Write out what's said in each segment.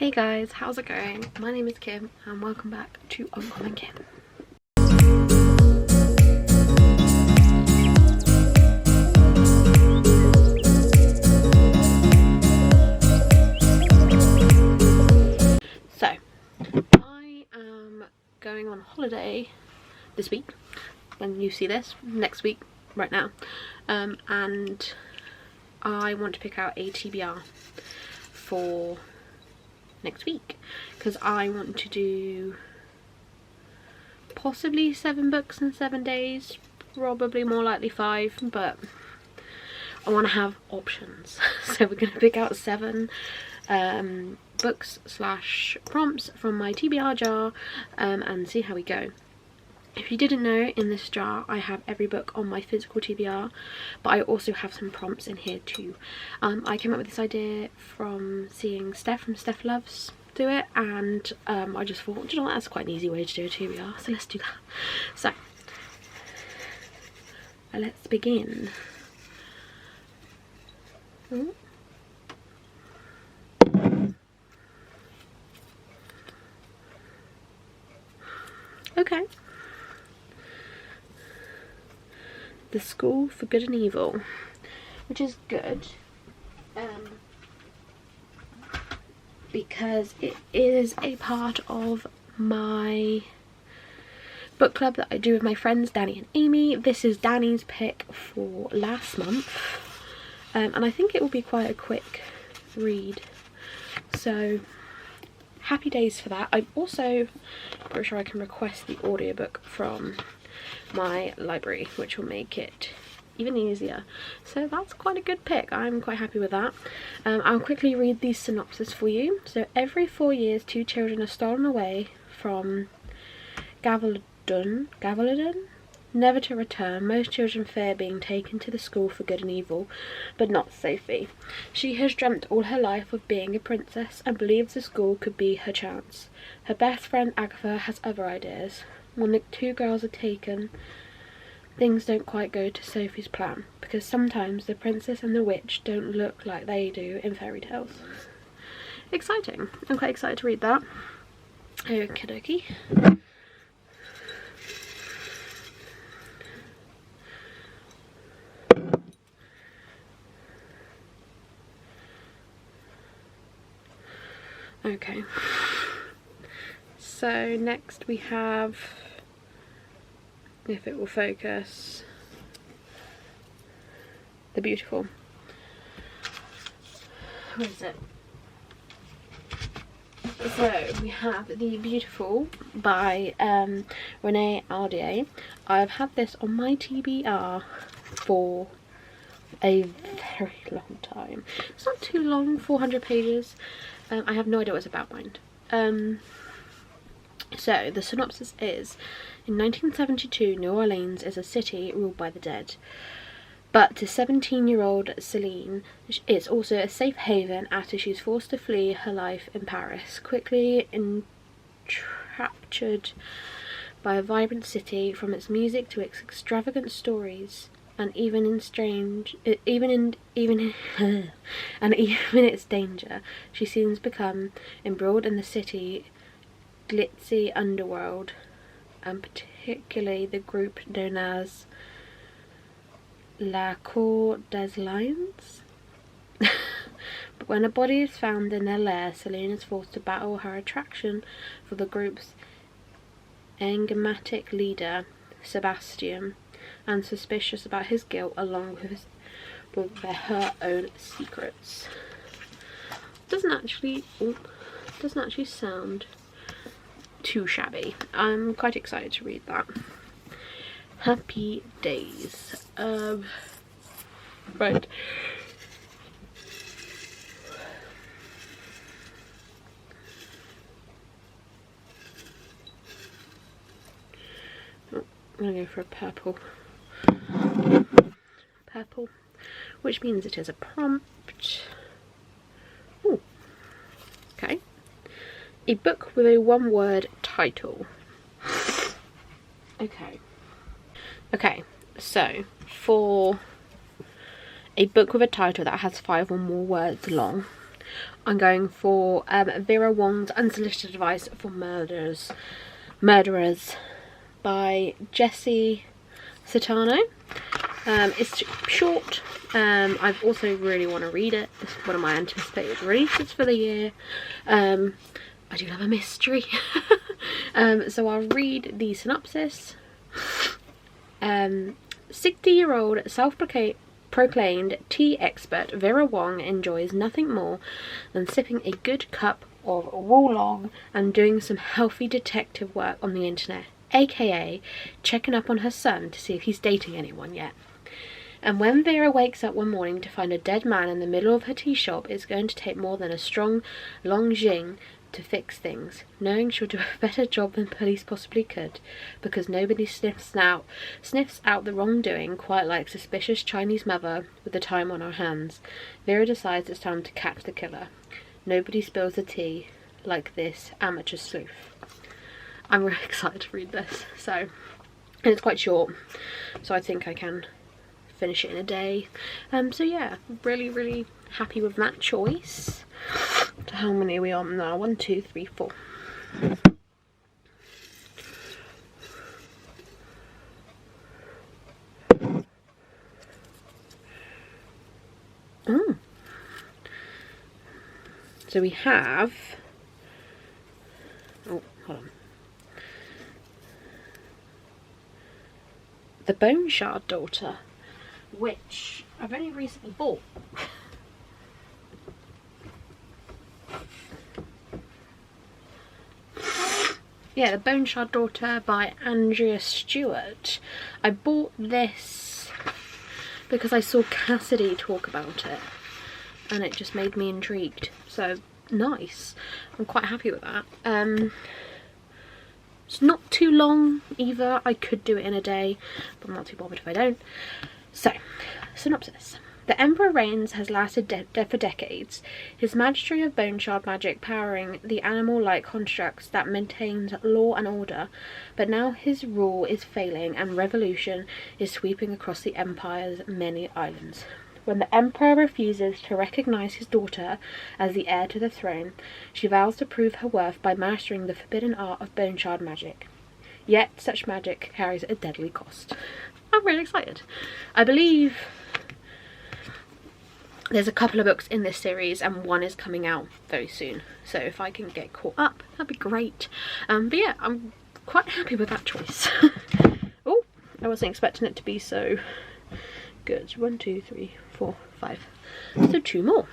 Hey guys, how's it going? My name is Kim and welcome back to Uncommonkim. So, I am going on holiday this week, when you see this, next week, right now, and I want to pick out a TBR for next week because I want to do possibly 7 books in 7 days, probably more likely 5, but I want to have options. So we're going to pick out 7 books slash prompts from my TBR jar and see how we go. If you didn't know, in this jar I have every book on my physical TBR, but I also have some prompts in here too. I came up with this idea from seeing Steph from Steph Loves do it, and I just thought, you know what, that's quite an easy way to do a TBR, so let's do that. So, let's begin. Okay. The School for Good and Evil, which is good because it is a part of my book club that I do with my friends Danny and Amy. This is Danny's pick for last month, and I think it will be quite a quick read, so happy days for that. I'm also pretty sure I can request the audiobook from my library, which will make it even easier, so that's quite a good pick. I'm quite happy with that. I'll quickly read the synopsis for you. So every 4 years 2 children are stolen away from Gaveladon, never to return. Most children fear being taken to the School for Good and Evil, but not Sophie. She has dreamt all her life of being a princess and believes the school could be her chance. Her best friend Agatha has other ideas. When the 2 girls are taken, things don't quite go to Sophie's plan, because sometimes the princess and the witch don't look like they do in fairy tales. Exciting. I'm quite excited to read that. Okie dokie. Okay. So next we have, if it will focus, The Beautiful. Where is it? So we have The Beautiful by Renee Audier. I've had this on my TBR for a very long time. It's not too long, 400 pages. I have no idea what it's about, mind. So the synopsis is, in 1972, New Orleans is a city ruled by the dead. But to 17-year-old Celine, it's also a safe haven after she's forced to flee her life in Paris. Quickly enraptured by a vibrant city, from its music to its extravagant stories, and even in its danger, she seems become embroiled in the city glitzy underworld, and particularly the group known as La Cour des Lions. But when a body is found in their lair, Celine is forced to battle her attraction for the group's enigmatic leader, Sebastian, and suspicious about his guilt along with her own secrets. Doesn't actually sound too shabby. I'm quite excited to read that. Happy days. Right. Oh, I'm gonna go for a purple. Purple, which means it is a prompt. Ooh. Okay. A book with a 1-word title. Okay, so for a book with a title that has 5 or more words long, I'm going for Vera Wong's Unsolicited Advice for Murderers by Jessie Satano. It's short. I also really want to read it. It's one of my anticipated releases for the year. I do love a mystery. So I'll read the synopsis. 60-year-old self-proclaimed tea expert Vera Wong enjoys nothing more than sipping a good cup of oolong and doing some healthy detective work on the internet, aka checking up on her son to see if he's dating anyone yet. And when Vera wakes up one morning to find a dead man in the middle of her tea shop, it's going to take more than a strong long jing to fix things, knowing she'll do a better job than police possibly could, because nobody sniffs out the wrongdoing quite like suspicious Chinese mother with the time on her hands. Vera decides it's time to catch the killer. Nobody spills the tea like this amateur sleuth. I'm really excited to read this. And it's quite short, so I think I can finish it in a day. So yeah, really happy with that choice. So how many are we on now? 1, 2, 3, 4. So we have, hold on, The Bone Shard Daughter, which I've only recently bought. Yeah, The Bone Shard Daughter by Andrea Stewart. I bought this because I saw Cassidy talk about it and it just made me intrigued. So nice. I'm quite happy with that. It's not too long either. I could do it in a day, but I'm not too bothered if I don't. So, synopsis. The Emperor Reigns has lasted dead for decades, his mastery of bone shard magic powering the animal-like constructs that maintains law and order, but now his rule is failing and revolution is sweeping across the Empire's many islands. When the Emperor refuses to recognize his daughter as the heir to the throne, she vows to prove her worth by mastering the forbidden art of bone shard magic. Yet such magic carries a deadly cost. I'm really excited. I believe there's a couple of books in this series and one is coming out very soon, so if I can get caught up that'd be great. But yeah, I'm quite happy with that choice. Oh, I wasn't expecting it to be so good. 1, 2, 3, 4, 5, so 2 more.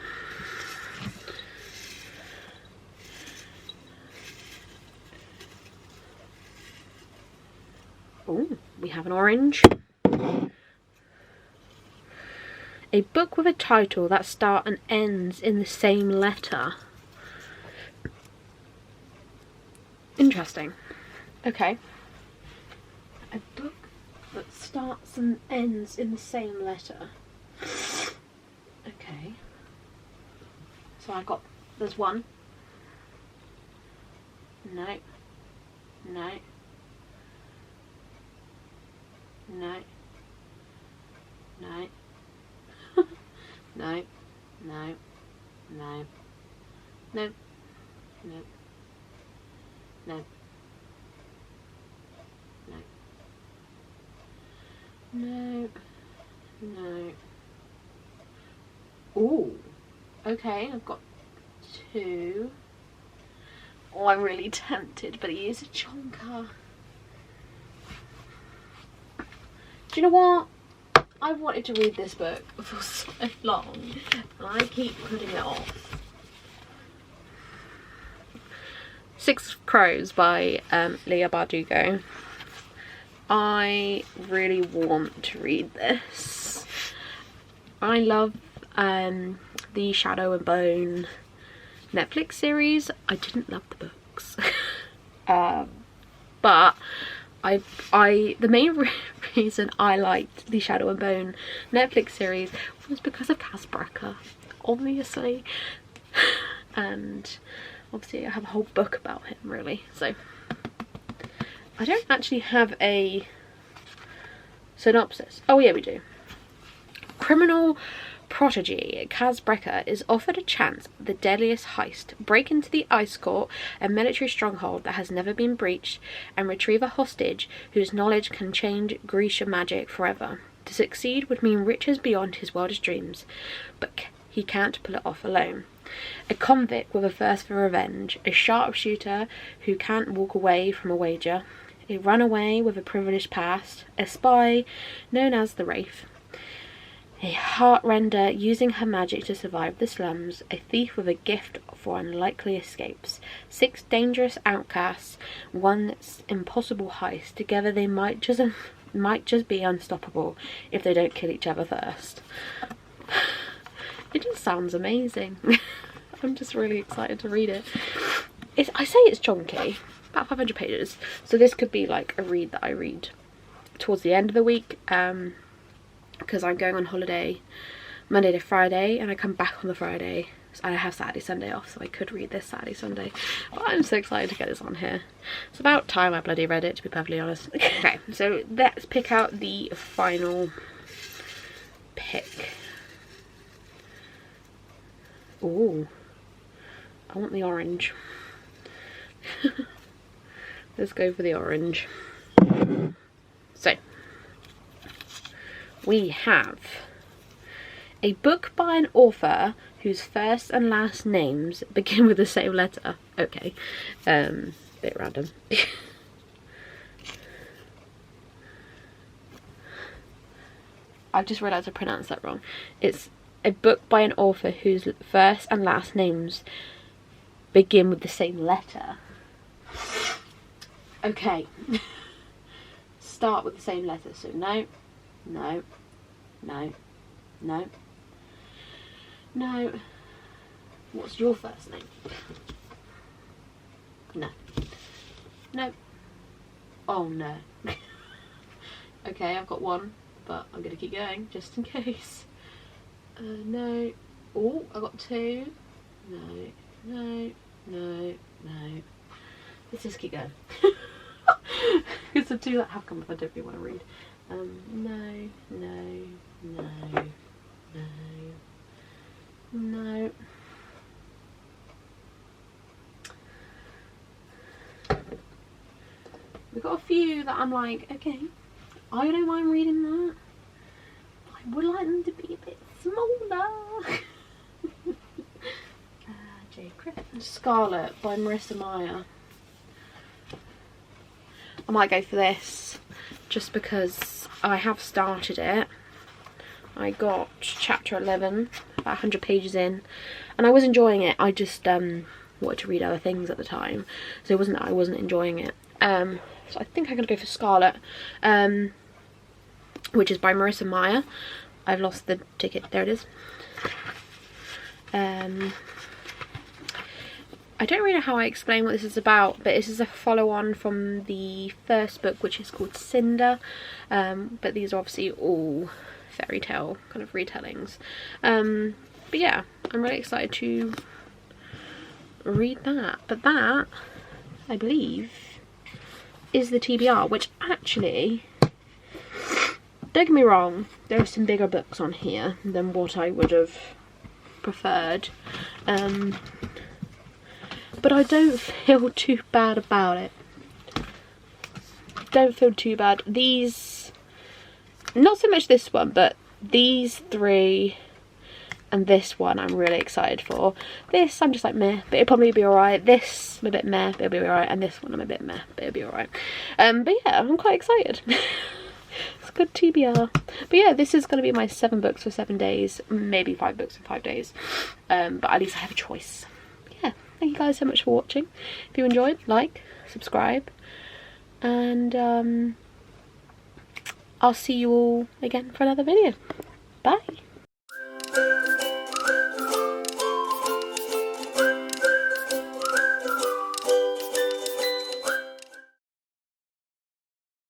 Oh, we have an orange. A book with a title that starts and ends in the same letter. Interesting. Okay. A book that starts and ends in the same letter. Okay. So there's one. No. No. No. No. No, no, no, no, no, no, no, no, no. Ooh, okay, I've got 2. Oh, I'm really tempted, but he is a chonker. Do you know what? I've wanted to read this book for so long and I keep putting it off. 6 Crows by Leah Bardugo. I really want to read this. I love the Shadow and Bone Netflix series. I didn't love the books. But the main reason I liked the Shadow and Bone Netflix series was because of Casbracker, obviously, and obviously I have a whole book about him really. So I don't actually have a synopsis. Oh yeah, we do. Criminal protege, Kaz Brekker, is offered a chance at the deadliest heist, break into the Ice Court, a military stronghold that has never been breached, and retrieve a hostage whose knowledge can change Grecian magic forever. To succeed would mean riches beyond his wildest dreams, but he can't pull it off alone. A convict with a thirst for revenge, a sharpshooter who can't walk away from a wager, a runaway with a privileged past, a spy known as the Wraith, a heartrender using her magic to survive the slums, a thief with a gift for unlikely escapes, 6 dangerous outcasts, one impossible heist. Together they might just be unstoppable if they don't kill each other first. It just sounds amazing. I'm just really excited to read it. I say it's chunky, about 500 pages. So this could be like a read that I read towards the end of the week. Because I'm going on holiday Monday to Friday and I come back on the Friday. So I have Saturday, Sunday off, so I could read this Saturday, Sunday. But I'm so excited to get this on here. It's about time I bloody read it, to be perfectly honest. Okay, so let's pick out the final pick. Ooh, I want the orange. Let's go for the orange. So, we have a book by an author whose first and last names begin with the same letter. Okay, bit random. I've just realised I pronounced that wrong. It's a book by an author whose first and last names begin with the same letter. Okay. Start with the same letter, so no, no, no, no, no. What's your first name? No. No. Oh no. Okay, I've got one, but I'm gonna keep going just in case. No. Oh, I got 2. No, no, no, no. Let's just keep going. It's the 2 that have come if I don't really want to read. No, no, no, no, no. We've got a few that I'm like, okay, I don't mind reading that. I would like them to be a bit smaller. J. Griffin. Scarlet by Marissa Meyer. I might go for this just because I have started it. I got chapter 11, about 100 pages in, and I was enjoying it. I just wanted to read other things at the time, so it wasn't that I wasn't enjoying it. So I think I'm going to go for Scarlet, which is by Marissa Meyer. I've lost the ticket. There it is. I don't really know how I explain what this is about, but this is a follow-on from the first book, which is called Cinder. But these are obviously all fairy tale kind of retellings. But yeah, I'm really excited to read that. But that, I believe, is the TBR, which actually, don't get me wrong, there are some bigger books on here than what I would have preferred. But I don't feel too bad about it. Don't feel too bad. These, not so much this one, but these 3 and this one I'm really excited for. This I'm just like meh, but it'll probably be alright. This I'm a bit meh, but it'll be alright. And this one I'm a bit meh, but it'll be alright. But yeah, I'm quite excited. It's good TBR. But yeah, this is going to be my 7 books for 7 days. Maybe 5 books in 5 days. But at least I have a choice. Yeah, thank you guys so much for watching. If you enjoyed, like, subscribe. And I'll see you all again for another video. Bye.